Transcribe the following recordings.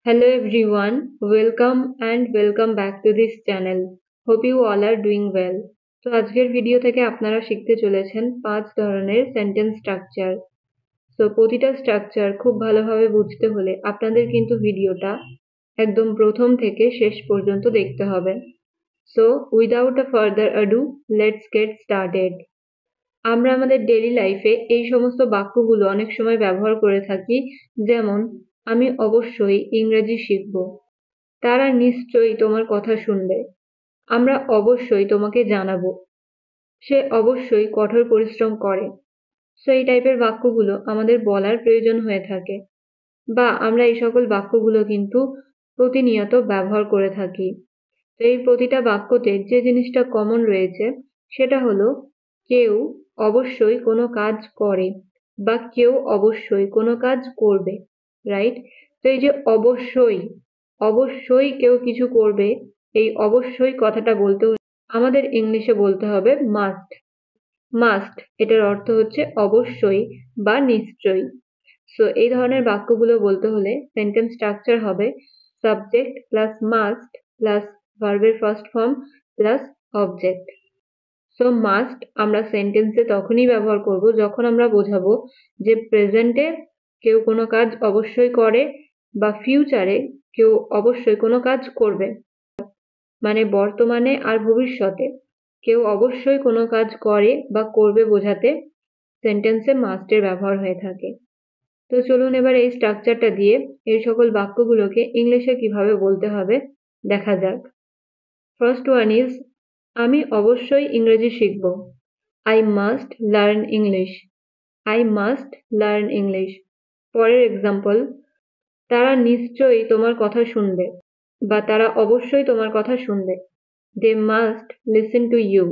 Hello everyone, welcome back to this channel. Hope you all are doing well. তো আজকের video থেকে আপনারা শিখতে চলেছেন 5 ধরনের সেন্টেন্স স্ট্রাকচার। তো প্রতিটা স্ট্রাকচার খুব ভালোভাবে বুঝতে হলে আপনাদের কিন্তু ভিডিওটা একদম প্রথম থেকে শেষ পর্যন্ত দেখতে হবে। So without a further ado, let's get started. আমরা আমাদের ডেইলি লাইফে এই সমস্ত বাক্যগুলো অনেক সময় ব্যবহার করে থাকি, যেমন আমি অবশ্যই ইংরেজি শিখব, তারা নিশ্চয়ই তোমার কথা শুনবে, আমরা অবশ্যই তোমাকে জানাবো, সে অবশ্যই কঠোর পরিশ্রম করে। সো এই টাইপের বাক্যগুলো আমাদের বলার প্রয়োজন হয়ে থাকে, বা আমরা এই সকল বাক্যগুলো কিন্তু প্রতিনিয়ত ব্যবহার করে থাকি। তো এই প্রতিটা বাক্যতে যে জিনিসটা কমন রয়েছে সেটা হলো কেউ অবশ্যই কোনো কাজ করে বা কেউ অবশ্যই কোনো কাজ করবে, রাইট? তো এই যে অবশ্যই অবশ্যই কেউ কিছু করবে, এই অবশ্যই কথাটা বলতে হলে আমাদের ইংলিশে বলতে হবে মাস্ট। মাস্ট এটার অর্থ হচ্ছে অবশ্যই বা নিশ্চয়ই। সো এই ধরনের বাক্যগুলো বলতে হলে সেন্টেন্স স্ট্রাকচার হবে সাবজেক্ট প্লাস মাস্ট প্লাস ভার্বের first form plus object. So must আমরা সেন্টেন্সে তখনই ব্যবহার করব যখন আমরা বোঝাবো যে প্রেজেন্টে কেউ কোনো কাজ অবশ্যই করে বা ফিউচারে কেউ অবশ্যই কোনো কাজ করবে, মানে বর্তমানে আর ভবিষ্যতে কেউ অবশ্যই কোনো কাজ করে বা করবে বোঝাতে সেন্টেন্সে মাস্টের ব্যবহার হয়ে থাকে। তো চলুন এবার এই স্ট্রাকচারটা দিয়ে এই সকল বাক্যগুলোকে ইংলিশে কিভাবে বলতে হবে দেখা যাক। ফার্স্ট ওয়ান ইজ আমি অবশ্যই ইংরেজি শিখব। I must learn English. I must learn English. পরের এক্সাম্পল, তারা নিশ্চয়ই তোমার কথা শুনবে বা তারা অবশ্যই তোমার কথা শুনবে। They must listen to you.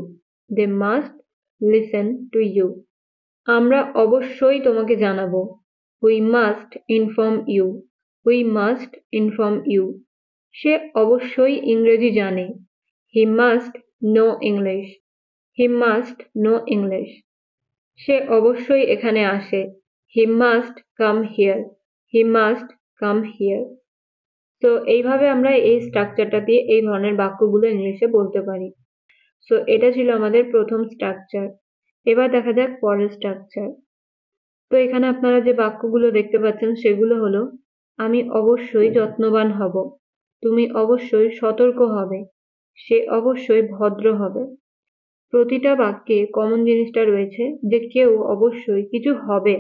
They must listen to you. আমরা অবশ্যই তোমাকে জানাবো। We must inform you. We must inform you. সে অবশ্যই ইংরেজি জানে। He must know English. He must know English. সে অবশ্যই এখানে আসে। He must come here. He must come here. তো এইভাবে আমরা এই স্ট্রাকচারটা দিয়ে এই ধরনের বাক্যগুলো ইংলিশে বলতে পারি। সো এটা ছিল আমাদের প্রথম স্ট্রাকচার। এবার দেখা যাক পরের স্ট্রাকচার। তো এখানে আপনারা যে বাক্যগুলো দেখতে পাচ্ছেন সেগুলো হলো আমি অবশ্যই যত্নবান হব, তুমি অবশ্যই সতর্ক হবে, সে অবশ্যই ভদ্র হবে। প্রতিটা বাক্যে কমন জিনিসটা রয়েছে যে কেউ অবশ্যই কিছু হবে।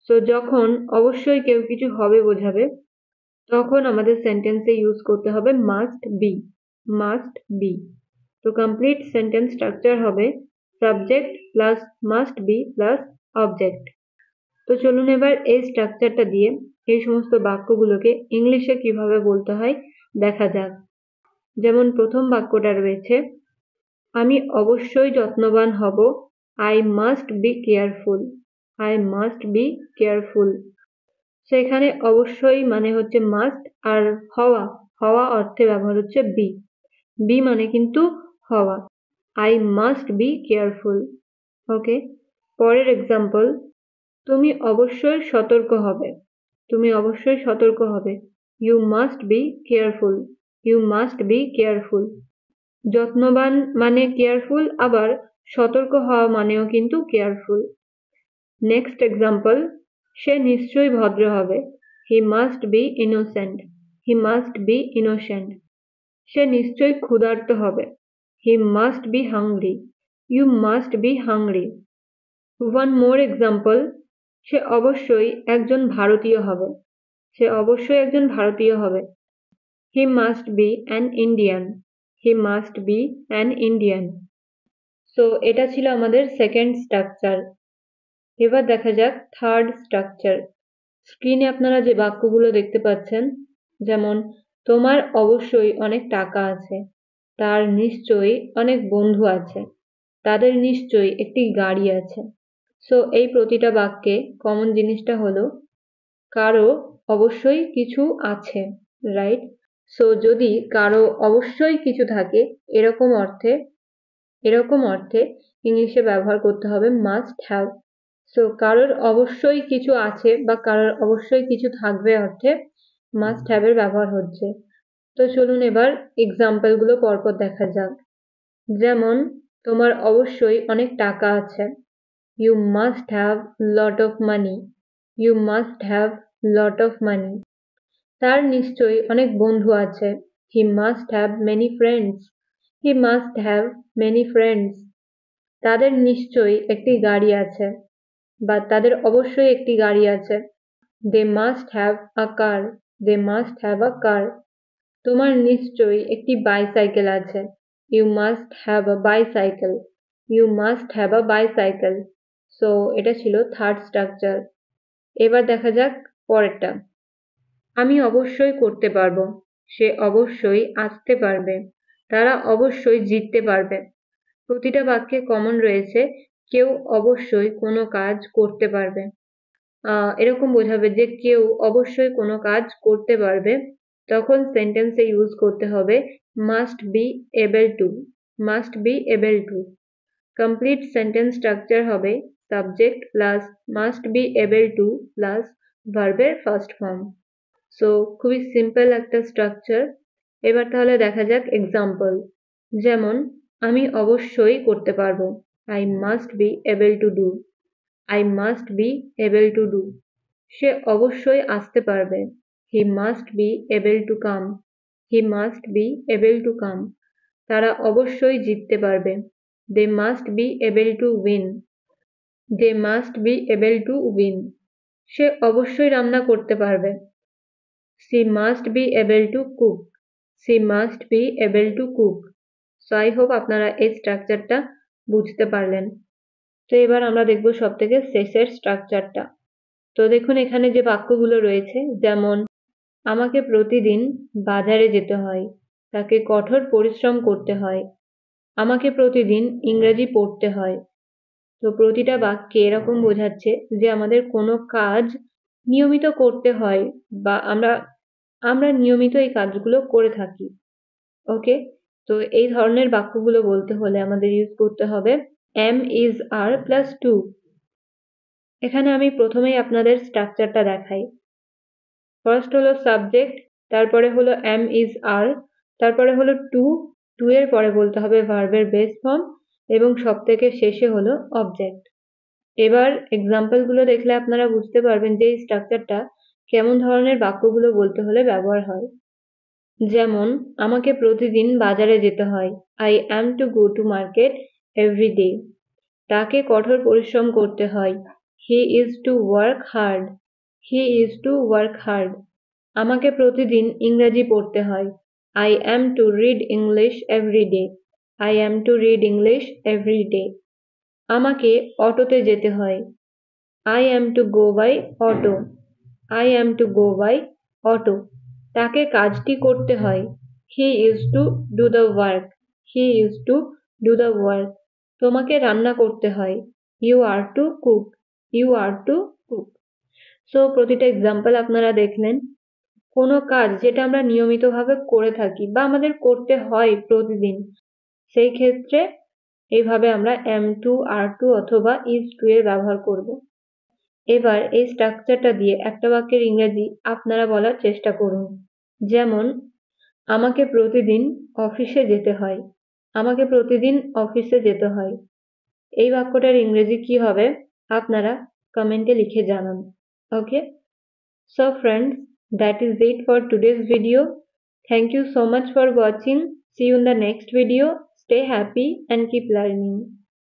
তো যখন অবশ্যই কেউ কিছু হবে বোঝাবে তখন আমাদের সেন্টেন্সে ইউজ করতে হবে মাস্ট বি। Must be. তো কমপ্লিট সেন্টেন্স স্ট্রাকচার হবে subject plus must B plus object. তো চলুন এবার এই স্ট্রাকচারটা দিয়ে এই সমস্ত বাক্যগুলোকে ইংলিশে কিভাবে বলতে হয় দেখা যাক। যেমন প্রথম বাক্যটা রয়েছে আমি অবশ্যই যত্নবান হব। I must be careful. I must be careful. সেখানে অবশ্যই মানে হচ্ছে মাস্ট, আর হওয়া হওয়া অর্থে ব্যবহার হচ্ছে বি। বি মানে কিন্তু হওয়া। I must be careful. Okay. পরের এক্সাম্পল, তুমি অবশ্যই সতর্ক হবে। তুমি অবশ্যই সতর্ক হবে। You must be careful. You must be careful. যত্নবান মানে কেয়ারফুল, আবার সতর্ক হওয়া মানেও কিন্তু কেয়ারফুল। নেক্সট এক্সাম্পল, সে নিশ্চয়ই ভদ্র হবে। He must be innocent. He must be innocent. সে নিশ্চয়ই ক্ষুধার্ত হবে। He must be hungry. You must be hungry. One more example, সে অবশ্যই একজন ভারতীয় হবে। সে অবশ্যই একজন ভারতীয় হবে। He must be an Indian. He must be an Indian. So এটা ছিল আমাদের সেকেন্ড স্ট্রাকচার। এবার দেখা যাক থার্ড স্ট্রাকচার। স্ক্রিনে আপনারা যে বাক্যগুলো দেখতে পাচ্ছেন, যেমন তোমার অবশ্যই অনেক টাকা আছে, তার নিশ্চয়ই অনেক বন্ধু আছে, তাদের নিশ্চয়ই একটি গাড়ি আছে। সো এই প্রতিটা বাক্যে কমন জিনিসটা হলো কারো অবশ্যই কিছু আছে, রাইট? সো যদি কারো অবশ্যই কিছু থাকে এরকম অর্থে ইংলিশে ব্যবহার করতে হবে মাস্ট হ্যাভ। সো কারোর অবশ্যই কিছু আছে বা কারোর অবশ্যই কিছু থাকবে অর্থে মাস্ট হ্যাভ এর ব্যবহার হচ্ছে। তো চলুন এবার এক্সাম্পল গুলো পরপর দেখা যাক। যেমন তোমার অবশ্যই অনেক টাকা আছে। You must have lot of money. You must have lot of money. তার নিশ্চয়ই অনেক বন্ধু আছে। He must have many friends. He must have many friends. তাদের নিশ্চয়ই একটি গাড়ি আছে বা তাদের অবশ্যই একটি গাড়ি আছে। They must have a car. They must have a car. তোমার নিশ্চয়ই একটি বাইসাইকেল আছে। You must have a bicycle. You must have a bicycle. So এটা ছিল থার্ড স্ট্রাকচার। এবার দেখা যাক পরেরটা। আমি অবশ্যই করতে পারবো। সে অবশ্যই আসতে পারবে। তারা অবশ্যই জিততে পারবে। প্রতিটা বাক্যে কমন রয়েছে কেউ অবশ্যই কোনো কাজ করতে পারবে। এরকম বোঝাবে যে কেউ অবশ্যই কোনো কাজ করতে পারবে, তখন সেন্টেন্সে ইউজ করতে হবে must be able to. Must be able to. Complete sentence structure হবে subject plus must be able to plus ভার্বের ফার্স্ট ফর্ম। সো খুবই সিম্পল একটা স্ট্রাকচার। এবার তাহলে দেখা যাক এক্সাম্পল। যেমন আমি অবশ্যই করতে পারবো। I must be able to do. I must be able to do. সে অবশ্যই আসতে পারবে। He must be able to come. He must be able to come. তারা অবশ্যই জিততে পারবে। They must be able to win. They must be able to win. সে অবশ্যই রান্না করতে পারবে। She must be able to cook. She must be able to cook. So I hope আপনারা এই স্ট্রাকচারটা বুঝতে পারলেন। তো এবার আমরা দেখব সব থেকে শেষের স্ট্রাকচারটা। তো দেখুন এখানে যে বাক্যগুলো রয়েছে, যেমন আমাকে প্রতিদিন বাজারে যেতে হয়, তাকে কঠোর পরিশ্রম করতে হয়, আমাকে প্রতিদিন ইংরেজি পড়তে হয়। তো প্রতিটা বাক্যে এরকম বোঝাচ্ছে যে আমাদের কোনো কাজ নিয়মিত করতে হয় বা আমরা নিয়মিত এই কাজগুলো করে থাকি। ওকে, তো এই ধরনের বাক্যগুলো বলতে হলে আমাদের ইউজ করতে হবে am is are plus two. এখানে আমি প্রথমেই আপনাদের স্ট্রাকচারটা দেখাই। ফার্স্ট হলো সাবজেক্ট, তারপরে হলো am is are, তারপরে হলো টু, টু এর পরে বলতে হবে ভার্বের বেস ফর্ম এবং সব থেকে শেষে হলো অবজেক্ট। এবার এক্সাম্পল গুলো দেখলে আপনারা বুঝতে পারবেন যে এই স্ট্রাকচারটা কেমন ধরনের বাক্যগুলো বলতে হলে ব্যবহার হয়। যেমন আমাকে প্রতিদিন বাজারে যেতে হয়। I am to go to market every day. তাকে কঠোর পরিশ্রম করতে হয়। He is to work hard. He is to work hard. আমাকে প্রতিদিন ইংরেজি পড়তে হয়। I am to read English every day. I am to read English every day. আমাকে অটোতে যেতে হয়। I am to go by auto. I am to go by auto. তাকে কাজটি করতে হয়। He is to do the work. He is to do the work. তোমাকে রান্না করতে হয়। You are to cook. You are to cook. So প্রতিটা example আপনারা দেখলেন। কোনো কাজ যেটা আমরা নিয়মিতভাবে করে থাকি বা আমাদের করতে হয় প্রতিদিন, সেই ক্ষেত্রে এইভাবে আমরা am to, are to অথবা is to এর ব্যবহার করব। এবার এই স্ট্রাকচারটা দিয়ে একটা বাক্যের ইংরেজি আপনারা বলার চেষ্টা করুন। যেমন আমাকে প্রতিদিন অফিসে যেতে হয়। আমাকে প্রতিদিন অফিসে যেতে হয়। এই বাক্যটার ইংরেজি কি হবে আপনারা কমেন্টে লিখে জানান। ওকে, so friends, that is it for today's video. Thank you so much for watching. See you in the next video. Stay happy and keep learning.